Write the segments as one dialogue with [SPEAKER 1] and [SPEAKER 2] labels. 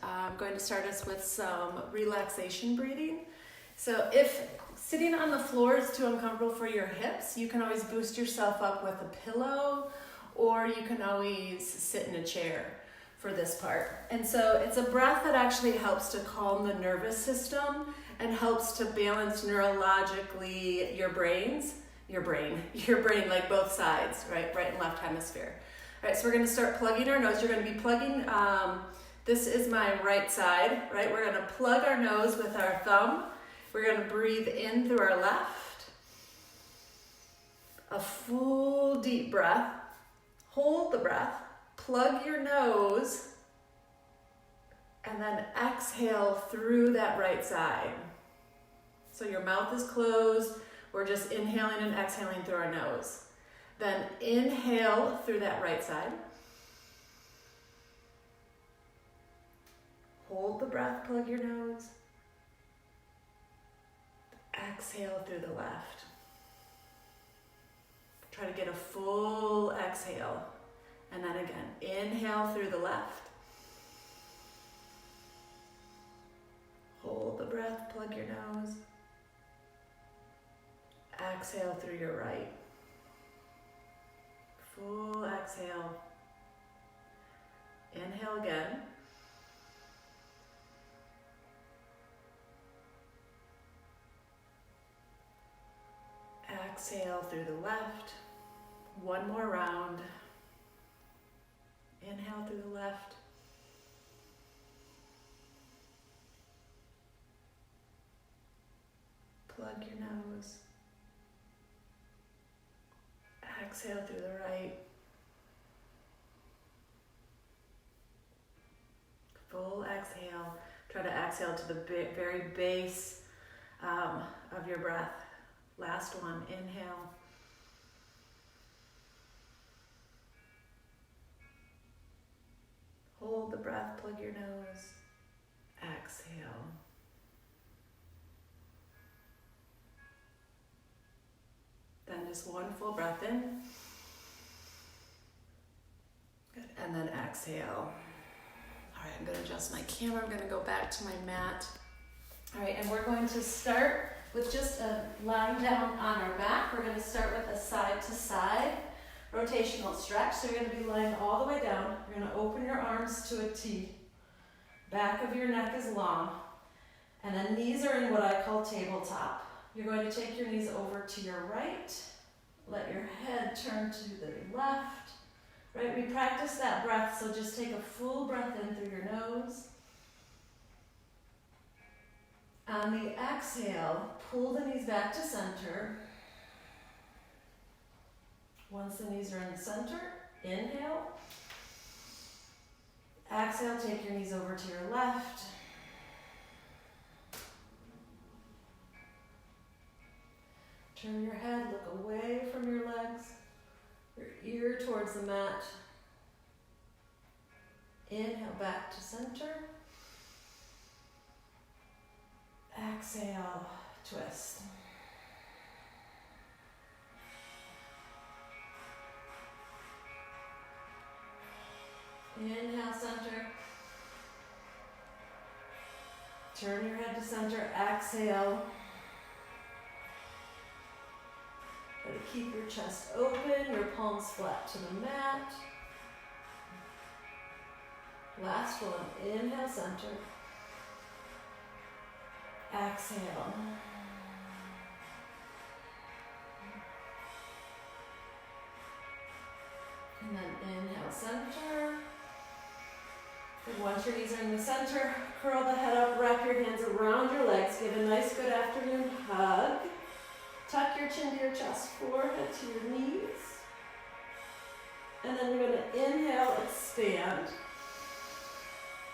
[SPEAKER 1] I'm going to start us with some relaxation breathing. So if sitting on the floor is too uncomfortable for your hips, you can always boost yourself up with a pillow, or you can always sit in a chair for this part. And so it's a breath that actually helps to calm the nervous system and helps to balance neurologically your brain, like both sides, right and left hemisphere. All right, so we're going to start plugging our nose. You're going to be plugging, this is my right side, right? We're going to plug our nose with our thumb. We're going to breathe in through our left. A full deep breath. Hold the breath. Plug your nose. And then exhale through that right side. So your mouth is closed. We're just inhaling and exhaling through our nose. Then inhale through that right side. Hold the breath, plug your nose. Exhale through the left. Try to get a full exhale. And then again, inhale through the left. Hold the breath, plug your nose. Exhale through your right. Full exhale. Inhale again. Exhale through the left. One more round. Inhale through the left. Plug your nose. Exhale through the right. Full exhale. Try to exhale to the very base of your breath. Last one, inhale. Hold the breath, plug your nose. Exhale. Then just one full breath in. Good. And then exhale. All right, I'm going to adjust my camera. I'm going to go back to my mat. All right, and we're going to start with just lying down on our mat. We're going to start with a side-to-side rotational stretch. So you're going to be lying all the way down. You're going to open your arms to a T. Back of your neck is long. And then knees are in what I call tabletop. You're going to take your knees over to your right. Let your head turn to the left. Right, we practice that breath, so just take a full breath in through your nose. On the exhale, pull the knees back to center. Once the knees are in the center, inhale. Exhale, take your knees over to your left. Turn your head, look away from your legs, your ear towards the mat. Inhale, back to center. Exhale, twist. Inhale, center. Turn your head to center. Exhale. Try to keep your chest open, your palms flat to the mat. Last one. Inhale, center. Exhale. And then inhale, center. And once your knees are in the center, curl the head up, wrap your hands around your legs, give a nice good afternoon hug. Tuck your chin to your chest, forehead to your knees. And then you're going to inhale, expand.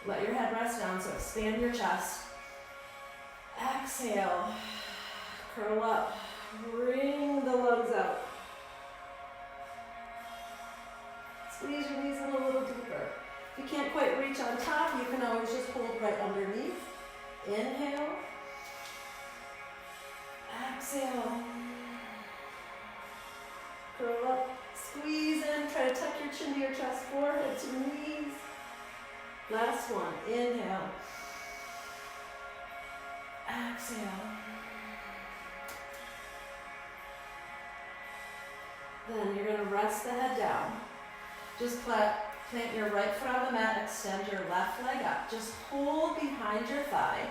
[SPEAKER 1] Let your head rest down, so expand your chest. Exhale, curl up, bring the lungs out. Squeeze your knees in a little deeper. If you can't quite reach on top, you can always just hold right underneath. Inhale. Exhale. Curl up, squeeze in, try to tuck your chin to your chest, forehead to knees. Last one, inhale. Exhale. Then you're going to rest the head down. Just plant your right foot on the mat, extend your left leg up. Just hold behind your thigh.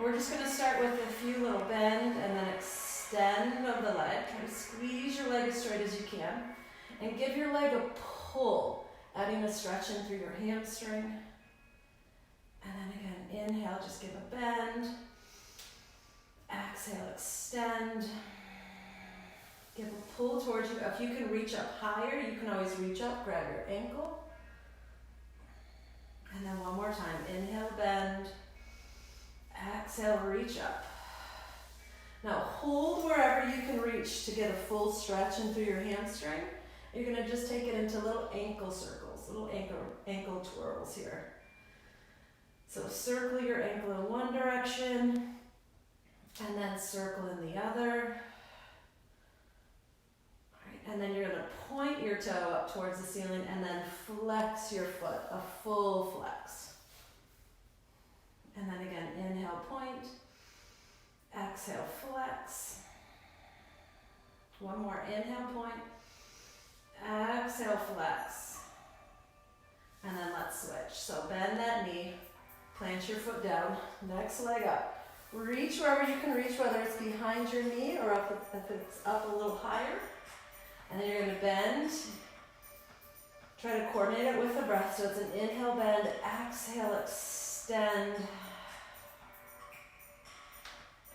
[SPEAKER 1] We're just going to start with a few little bend and then extend of the leg. Try to squeeze your leg as straight as you can. And give your leg a pull, adding a stretch in through your hamstring. And then again, inhale, just give a bend. Exhale, extend. Give a pull towards you. If you can reach up higher, you can always reach up, grab your ankle. And then one more time, inhale, bend. Exhale, reach up. Now hold wherever you can reach to get a full stretch in through your hamstring. You're going to just take it into little ankle circles, little ankle twirls here. So circle your ankle in one direction and then circle in the other. And then you're going to point your toe up towards the ceiling and then flex your foot, a full flex. And then again, inhale, point. Exhale, flex. One more, inhale, point. Exhale, flex. And then let's switch. So bend that knee, plant your foot down, next leg up. Reach wherever you can reach, whether it's behind your knee or if it's up a little higher. And then you're going to bend. Try to coordinate it with the breath. So it's an inhale, bend, exhale, extend.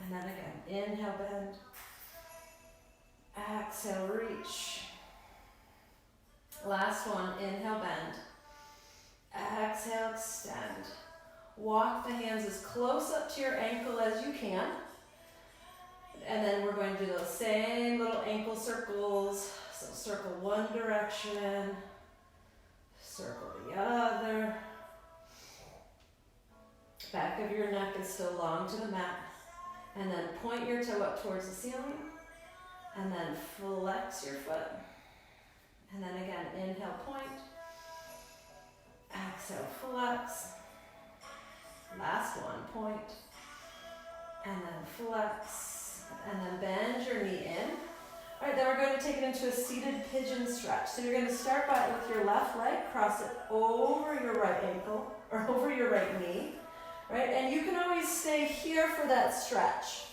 [SPEAKER 1] And then again, inhale, bend. Exhale, reach. Last one, inhale, bend. Exhale, extend. Walk the hands as close up to your ankle as you can. And then we're going to do those same little ankle circles. So circle one direction, circle the other. Back of your neck is still long to the mat. And then point your toe up towards the ceiling. And then flex your foot. And then again, inhale, point. Exhale, flex. Last one, point. And then flex. And then bend your knee in. All right, then we're going to take it into a seated pigeon stretch. So you're going to start with your left leg, cross it over your right ankle, or over your right knee, right? And you can always stay here for that stretch.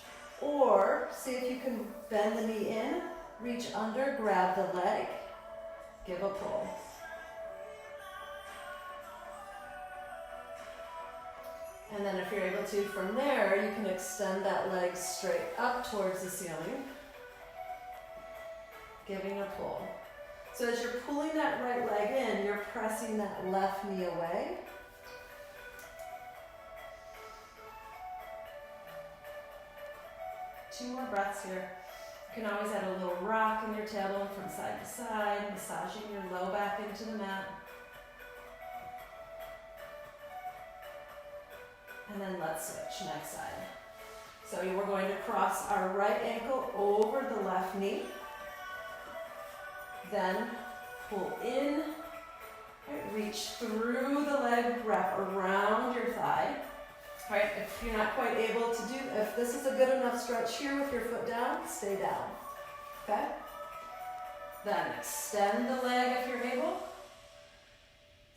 [SPEAKER 1] Or see if you can bend the knee in, reach under, grab the leg, give a pull. And then if you're able to, from there, you can extend that leg straight up towards the ceiling, giving a pull. So as you're pulling that right leg in, you're pressing that left knee away. Two more breaths here. You can always add a little rock in your tailbone from side to side, massaging your low back into the mat. And then let's switch, next side. So we're going to cross our right ankle over the left knee. Then pull in, reach through the leg, wrap around your thigh. All right, if you're not quite able to do, if this is a good enough stretch here with your foot down, stay down, okay? Then extend the leg if you're able.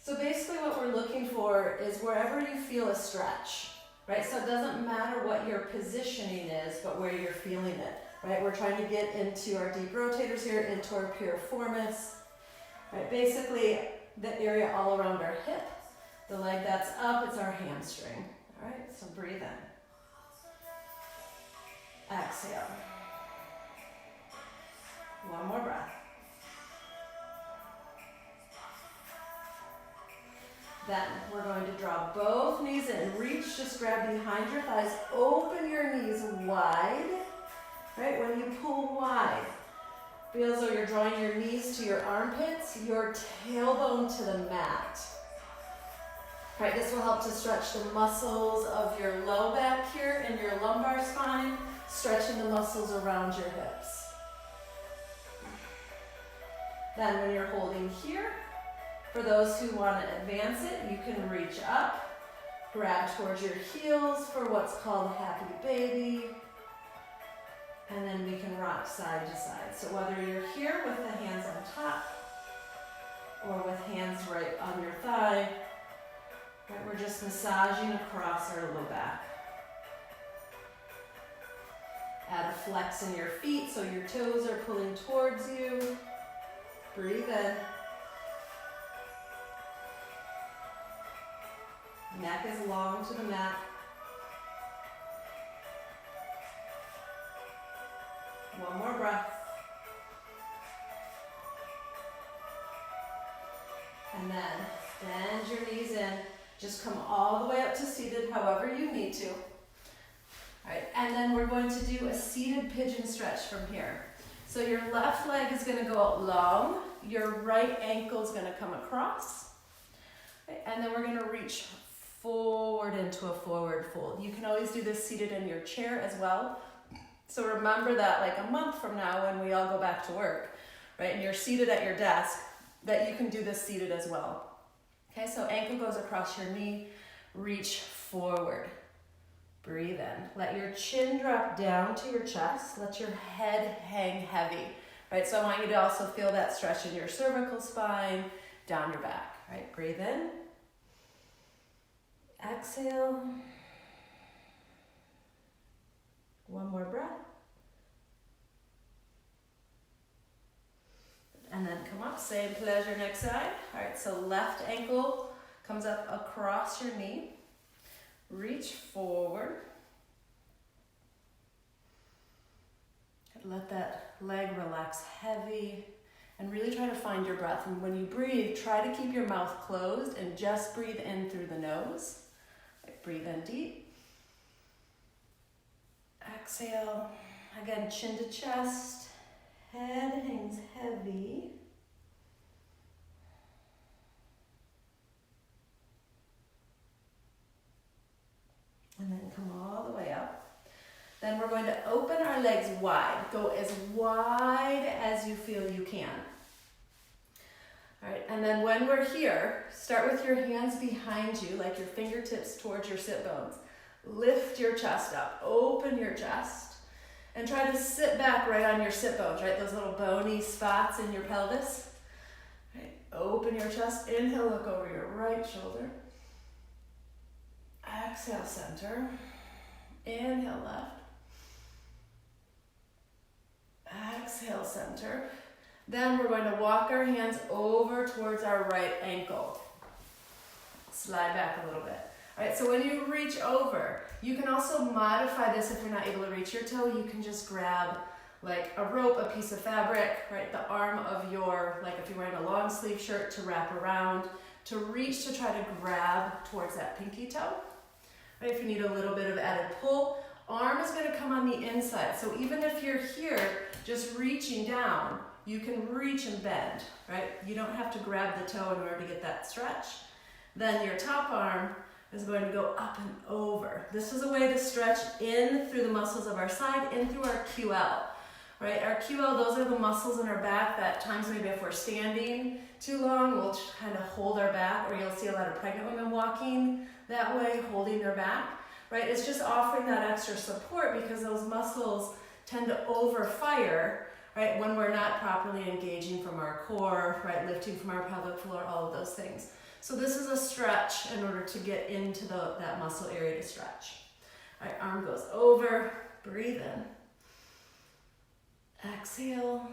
[SPEAKER 1] So basically what we're looking for is wherever you feel a stretch, right? So it doesn't matter what your positioning is, but where you're feeling it, right? We're trying to get into our deep rotators here, into our piriformis, right? Basically the area all around our hip. The leg that's up, it's our hamstring. All right, so breathe in. Exhale. One more breath. Then we're going to draw both knees in. Reach, just grab behind your thighs. Open your knees wide. Right, when you pull wide, feel as though you're drawing your knees to your armpits, your tailbone to the mat. Right, this will help to stretch the muscles of your low back here and your lumbar spine, stretching the muscles around your hips. Then when you're holding here, for those who want to advance it, you can reach up, Grab towards your heels for what's called happy baby. And then we can rock side to side. So whether you're here with the hands on top or with hands right on your thigh, right, we're just massaging across our low back. Add a flex in your feet so your toes are pulling towards you. Breathe in. Neck is long to the mat. One more breath. And then bend your knees in. Just come all the way up to seated, however you need to. All right, and then we're going to do a seated pigeon stretch from here. So your left leg is going to go out long. Your right ankle is going to come across. Okay, and then we're going to reach forward into a forward fold. You can always do this seated in your chair as well. So remember that like a month from now when we all go back to work, right, and you're seated at your desk, that you can do this seated as well. Okay, so ankle goes across your knee, reach forward. Breathe in. Let your chin drop down to your chest. Let your head hang heavy, right? So I want you to also feel that stretch in your cervical spine, down your back, right? Breathe in. Exhale. One more breath. And then come up, same pleasure next side. All right, so left ankle comes up across your knee. Reach forward. Let that leg relax heavy and really try to find your breath. And when you breathe, try to keep your mouth closed and just breathe in through the nose. Breathe in deep. Exhale. Again, chin to chest. Head hangs heavy. And then come all the way up. Then we're going to open our legs wide. Go as wide as you feel you can. All right, and then when we're here, start with your hands behind you, like your fingertips towards your sit bones. Lift your chest up, open your chest, and try to sit back right on your sit bones, right? Those little bony spots in your pelvis. Right, open your chest, inhale, look over your right shoulder. Exhale, center. Inhale, left. Exhale, center. Then we're going to walk our hands over towards our right ankle. Slide back a little bit. All right, so when you reach over, you can also modify this if you're not able to reach your toe. You can just grab like a rope, a piece of fabric, right? The arm of your, like if you're wearing a long sleeve shirt, to wrap around, to reach to try to grab towards that pinky toe. Right, if you need a little bit of added pull, arm is going to come on the inside. So even if you're here, just reaching down, you can reach and bend, right? You don't have to grab the toe in order to get that stretch. Then your top arm is going to go up and over. This is a way to stretch in through the muscles of our side, in through our QL, right? Our QL, those are the muscles in our back that times maybe if we're standing too long, we'll kind of hold our back, or you'll see a lot of pregnant women walking that way, holding their back, right? It's just offering that extra support because those muscles tend to overfire, right, when we're not properly engaging from our core, right, lifting from our pelvic floor, all of those things. So this is a stretch in order to get into that muscle area to stretch. All right, arm goes over, breathe in. Exhale.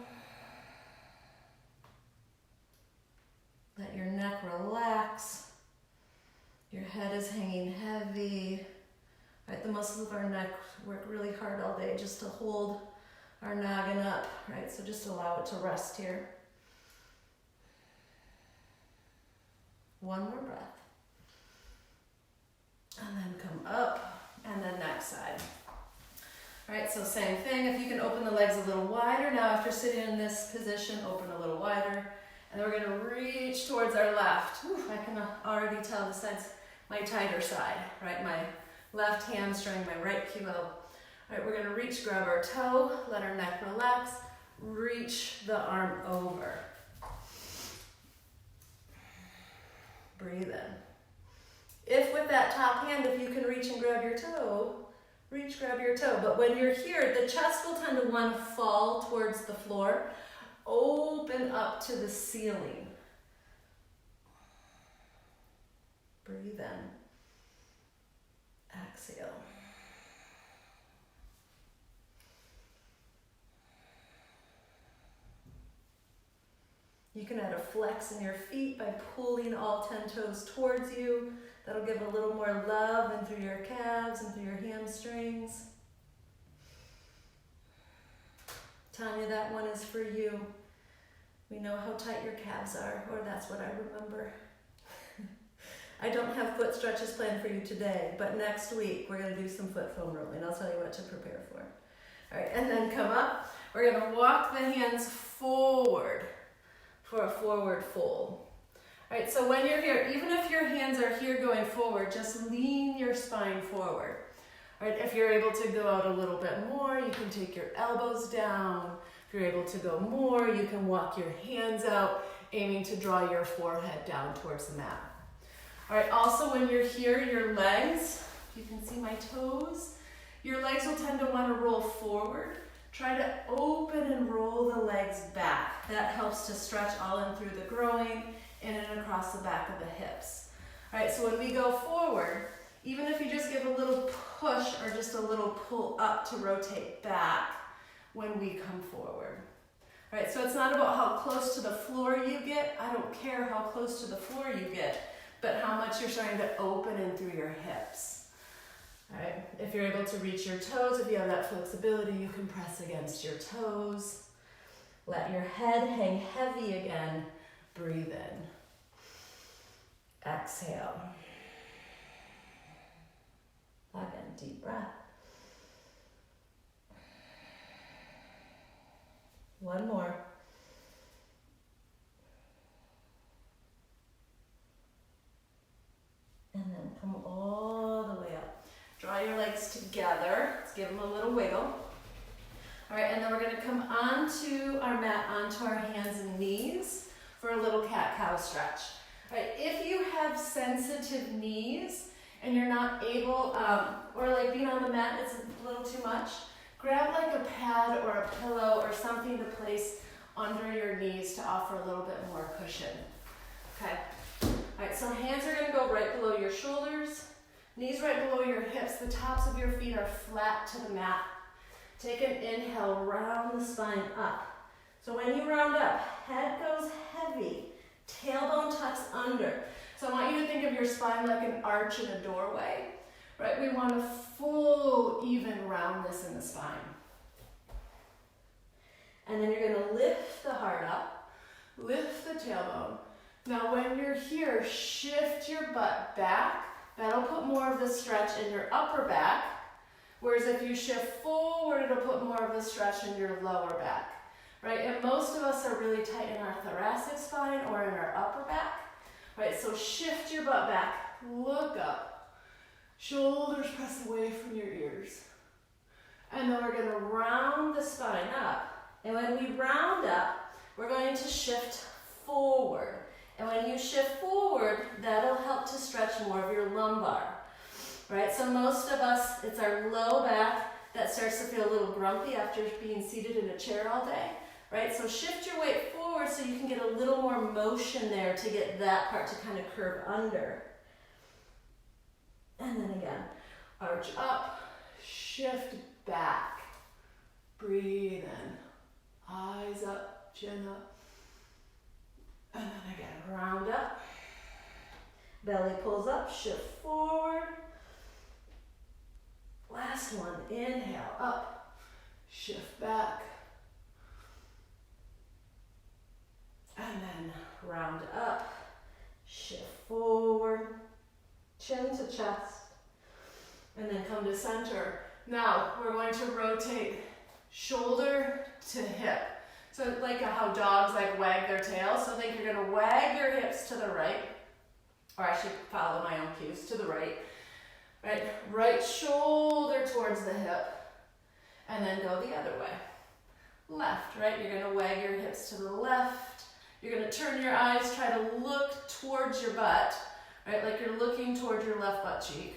[SPEAKER 1] Let your neck relax. Your head is hanging heavy. Right, the muscles of our neck work really hard all day just to hold our noggin up, right? So just allow it to rest here. One more breath. And then come up, and then next side. All right, so same thing. If you can open the legs a little wider. Now after sitting in this position, open a little wider. And then we're gonna reach towards our left. Whew, I can already tell this side's my tighter side, right? My left hamstring, my right QL. All right, we're gonna reach, grab our toe, let our neck relax, reach the arm over. Breathe in. If with that top hand, if you can reach and grab your toe, reach, grab your toe. But when you're here, the chest will tend to want to fall towards the floor, open up to the ceiling. Breathe in. Exhale. You can add a flex in your feet by pulling all 10 toes towards you. That'll give a little more love in through your calves and through your hamstrings. Tanya, that one is for you. We know how tight your calves are, or that's what I remember. I don't have foot stretches planned for you today, but next week we're going to do some foot foam rolling. I'll tell you what to prepare for. All right, and then come up. We're going to walk the hands forward for a forward fold. All right, so when you're here, even if your hands are here going forward, just lean your spine forward. All right, if you're able to go out a little bit more, you can take your elbows down. If you're able to go more, you can walk your hands out, aiming to draw your forehead down towards the mat. All right, also when you're here, your legs, you can see my toes, your legs will tend to want to roll forward. Try to open and roll the legs back. That helps to stretch all in through the groin, in and across the back of the hips. All right, so when we go forward, even if you just give a little push or just a little pull up to rotate back when we come forward. All right, so it's not about how close to the floor you get. I don't care how close to the floor you get, but how much you're starting to open in through your hips. All right, if you're able to reach your toes, if you have that flexibility, you can press against your toes. Let your head hang heavy again. Breathe in. Exhale. Again, deep breath. One more. And then come all the way up. Draw your legs together. Let's give them a little wiggle. All right, and then we're going to come onto our mat, onto our hands and knees for a little cat-cow stretch. All right, if you have sensitive knees and you're not able, or like being on the mat is a little too much, grab like a pad or a pillow or something to place under your knees to offer a little bit more cushion. Okay. All right, so hands are going to go right below your shoulders. Knees right below your hips. The tops of your feet are flat to the mat. Take an inhale, round the spine up. So when you round up, head goes heavy, tailbone tucks under. So I want you to think of your spine like an arch in a doorway, right? We want a full, even roundness in the spine. And then you're gonna lift the heart up, lift the tailbone. Now when you're here, shift your butt back. That'll put more of the stretch in your upper back, whereas if you shift forward, it'll put more of the stretch in your lower back, right? And most of us are really tight in our thoracic spine or in our upper back, right? So shift your butt back, look up, shoulders press away from your ears. And then we're gonna round the spine up. And when we round up, we're going to shift forward. And when you shift forward, that'll help to stretch more of your lumbar, right? So most of us, it's our low back that starts to feel a little grumpy after being seated in a chair all day, right? So shift your weight forward so you can get a little more motion there to get that part to kind of curve under. And then again, arch up, shift back, breathe in, eyes up, chin up. And then again, round up, belly pulls up, shift forward. Last one, inhale, up, shift back. And then round up, shift forward, chin to chest, and then come to center. Now, we're going to rotate shoulder to hip. So like how dogs like wag their tails. So think you're gonna wag your hips to the right, or I should follow my own cues, to the right. Right shoulder towards the hip, and then go the other way. Left, right? You're gonna wag your hips to the left. You're gonna turn your eyes, try to look towards your butt, right? Like you're looking toward your left butt cheek.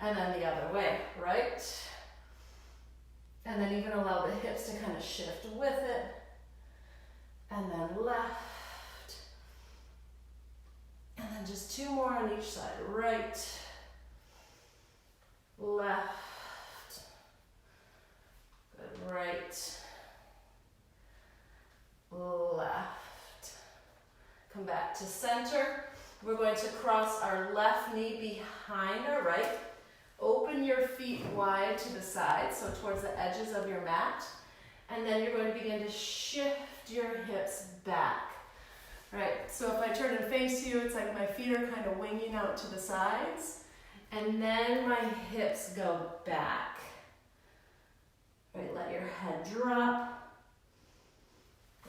[SPEAKER 1] And then the other way, right? And then even allow the hips to kind of shift with it. And then left. And then just two more on each side. Right, left, good, right, left. Come back to center. We're going to cross our left knee behind our right. Open your feet wide to the side, so towards the edges of your mat. And then you're going to begin to shift your hips back. Right, so if I turn and face you, it's like my feet are kind of winging out to the sides. And then my hips go back. Right, let your head drop.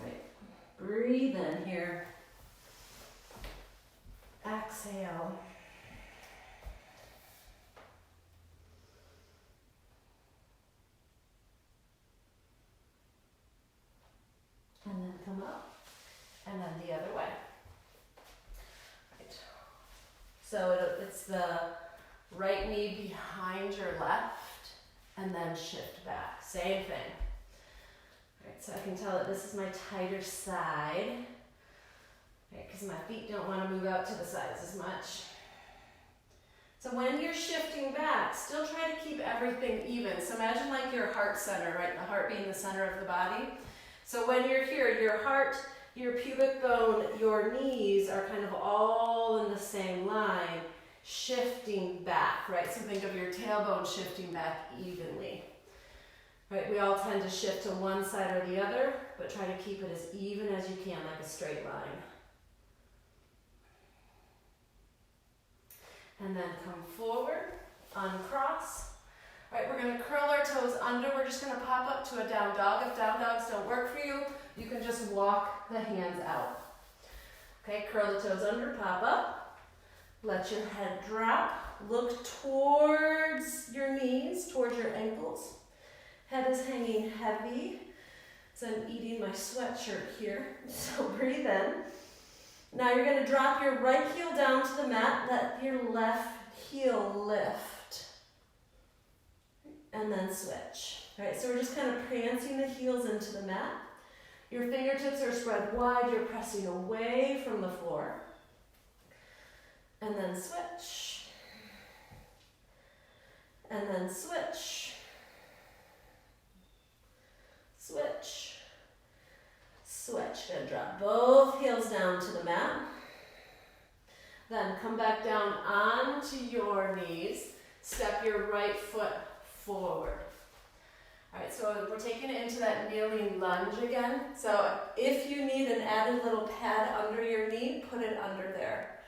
[SPEAKER 1] Right, breathe in here. Exhale. And then come up. And then the other way. Right. So it's the right knee behind your left, and then shift back. Same thing. Right, so I can tell that this is my tighter side, right, because my feet don't want to move out to the sides as much. So when you're shifting back, still try to keep everything even. So imagine like your heart center, right? The heart being the center of the body. So when you're here, your heart, your pubic bone, your knees are kind of all in the same line, shifting back, right? So think of your tailbone shifting back evenly, right? We all tend to shift to one side or the other, but try to keep it as even as you can, like a straight line. And then come forward, uncross. All right, we're going to curl our toes under. We're just going to pop up to a down dog. If down dogs don't work for you, you can just walk the hands out. Okay, curl the toes under, pop up. Let your head drop. Look towards your knees, towards your ankles. Head is hanging heavy. So I'm eating my sweatshirt here. So breathe in. Now you're going to drop your right heel down to the mat. Let your left heel lift. And then switch. All right, so we're just kind of prancing the heels into the mat. Your fingertips are spread wide. You're pressing away from the floor. And then switch. And then switch. Switch. Switch. Good. Drop both heels down to the mat. Then come back down onto your knees. Step your right foot forward. All right, so we're taking it into that kneeling lunge again. So if you need an added little pad under your knee, put it under there.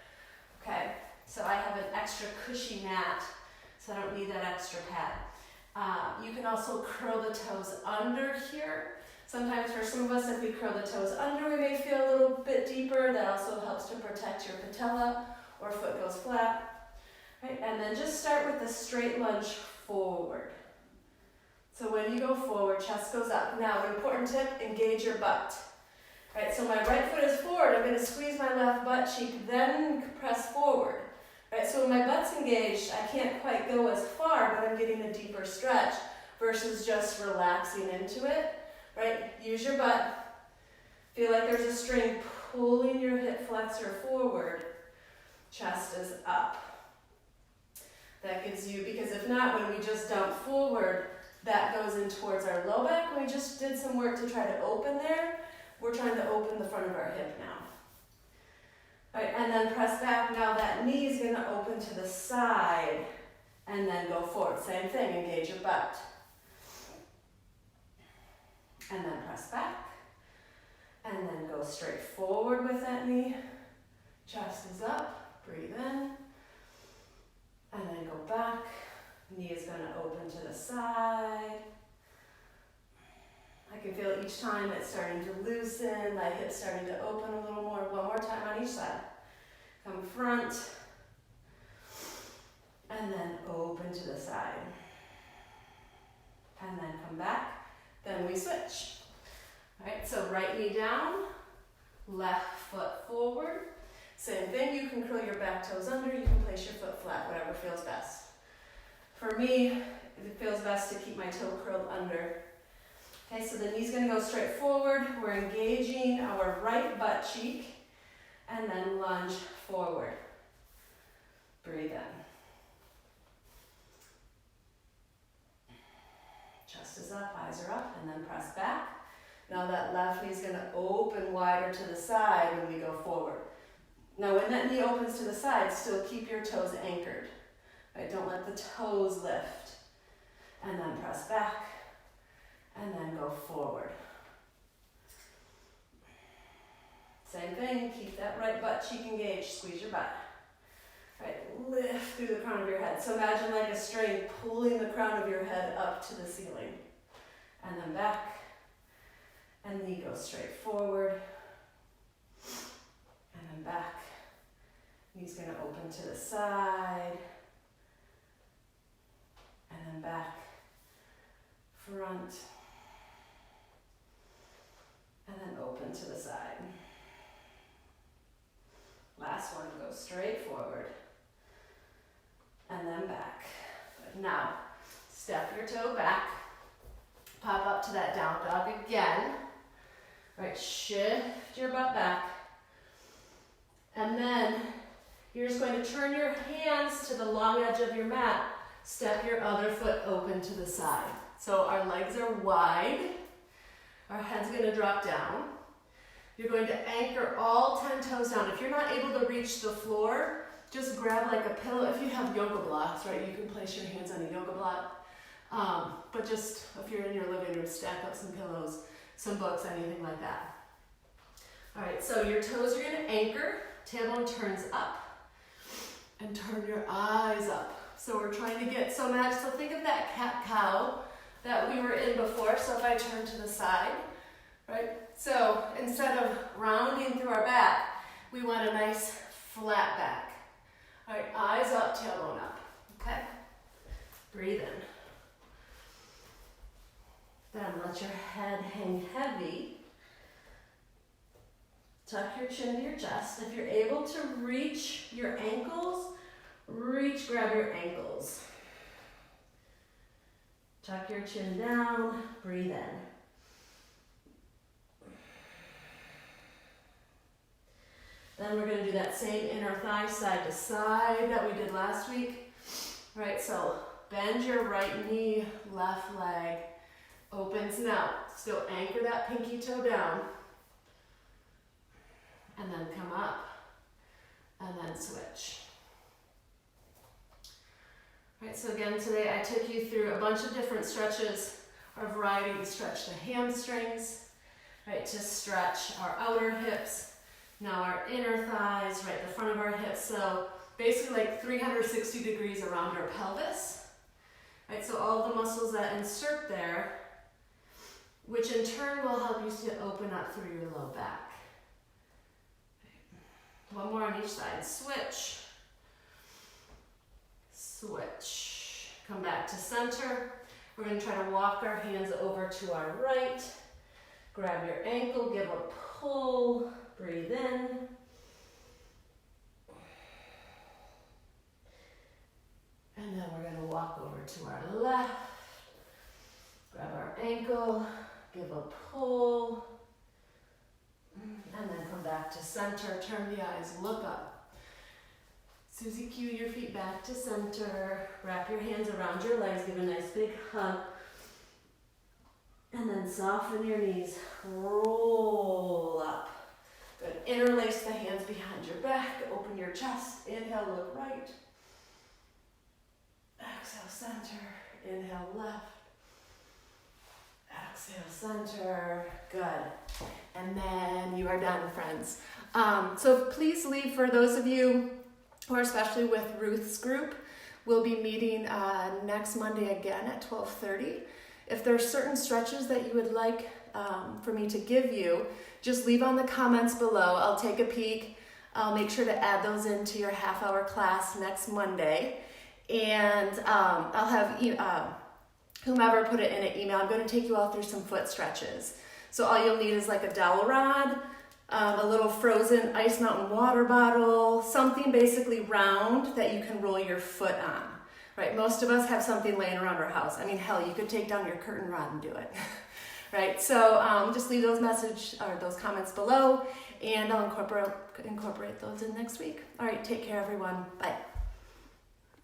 [SPEAKER 1] Okay, so I have an extra cushy mat, so I don't need that extra pad. You can also curl the toes under here. Sometimes for some of us, if we curl the toes under, we may feel a little bit deeper. That also helps to protect your patella or foot goes flat. Right, and then just start with the straight lunge forward. So when you go forward, chest goes up. Now, an important tip, engage your butt. Right, so my right foot is forward. I'm going to squeeze my left butt cheek, then press forward. Right, so when my butt's engaged, I can't quite go as far, but I'm getting a deeper stretch versus just relaxing into it. Right, use your butt. Feel like there's a string pulling your hip flexor forward. Chest is up. That gives you, because if not, when we just dump forward, that goes in towards our low back. We just did some work to try to open there. We're trying to open the front of our hip now. All right, and then press back. Now that knee is going to open to the side and then go forward. Same thing, engage your butt. And then press back. And then go straight forward with that knee. Chest is up, breathe in. And then go back. Knee is going to open to the side. I can feel each time it's starting to loosen, my hips starting to open a little more. One more time on each side. Come front. And then open to the side. And then come back. Then we switch. All right, so right knee down, left foot forward. Same thing, you can curl your back toes under, you can place your foot flat, whatever feels best. For me, it feels best to keep my toe curled under. Okay, so the knee's gonna go straight forward. We're engaging our right butt cheek and then lunge forward. Breathe in. Chest is up, eyes are up, and then press back. Now that left knee is gonna open wider to the side when we go forward. Now when that knee opens to the side, still keep your toes anchored. Right? Don't let the toes lift. And then press back, and then go forward. Same thing, keep that right butt cheek engaged, squeeze your butt. Right, lift through the crown of your head. So imagine like a string pulling the crown of your head up to the ceiling. And then back, and knee goes straight forward, and then back. Knee's gonna open to the side, and then back, front, and then open to the side. Last one, go straight forward, and then back. Good. Now, step your toe back, pop up to that down dog again. Right, shift your butt back, and then you're just going to turn your hands to the long edge of your mat, step your other foot open to the side. So our legs are wide, our head's gonna drop down. You're going to anchor all 10 toes down. If you're not able to reach the floor, just grab like a pillow. If you have yoga blocks, right, you can place your hands on a yoga block. But just if you're in your living room, stack up some pillows, some books, anything like that. All right, so your toes are gonna anchor, tailbone turns up, and turn your eyes up. So we're trying to get so much. So think of that cat-cow that we were in before. So if I turn to the side, right? So instead of rounding through our back, we want a nice flat back. All right, eyes up, tailbone up, okay? Breathe in. Then let your head hang heavy. Tuck your chin to your chest. If you're able to reach your ankles, grab your ankles. Tuck your chin down, breathe in. Then we're going to do that same inner thigh side to side that we did last week. All right, so bend your right knee, left leg opens now. Still anchor that pinky toe down. And then come up, and then switch. All right, so again, today I took you through a bunch of different stretches, our variety. We stretch the hamstrings, right, to stretch our outer hips. Now our inner thighs, right, the front of our hips. So basically like 360 degrees around our pelvis, right? So all the muscles that insert there, which in turn will help you to open up through your low back. One more on each side. Switch. Switch. Come back to center. We're going to try to walk our hands over to our right. Grab your ankle, give a pull, breathe in. And then we're going to walk over to our left. Grab our ankle, give a pull. And then come back to center, turn the eyes, look up. Susie Q, your feet back to center. Wrap your hands around your legs, give a nice big hug. And then soften your knees, roll up. Good, interlace the hands behind your back, open your chest, inhale, look right. Exhale, center, inhale, left. Exhale, center, good. And then you are done, friends. So please leave, for those of you who are especially with Ruth's group, we'll be meeting next Monday again at 12:30. If there are certain stretches that you would like for me to give you, just leave on the comments below. I'll take a peek. I'll make sure to add those into your half-hour class next Monday. And I'll have whomever put it in an email. I'm going to take you all through some foot stretches. So all you'll need is like a dowel rod, a little frozen Ice Mountain water bottle, something basically round that you can roll your foot on, right? Most of us have something laying around our house. I mean, hell, you could take down your curtain rod and do it, right? So just leave those comments below, and I'll incorporate those in next week. All right, take care, everyone. Bye.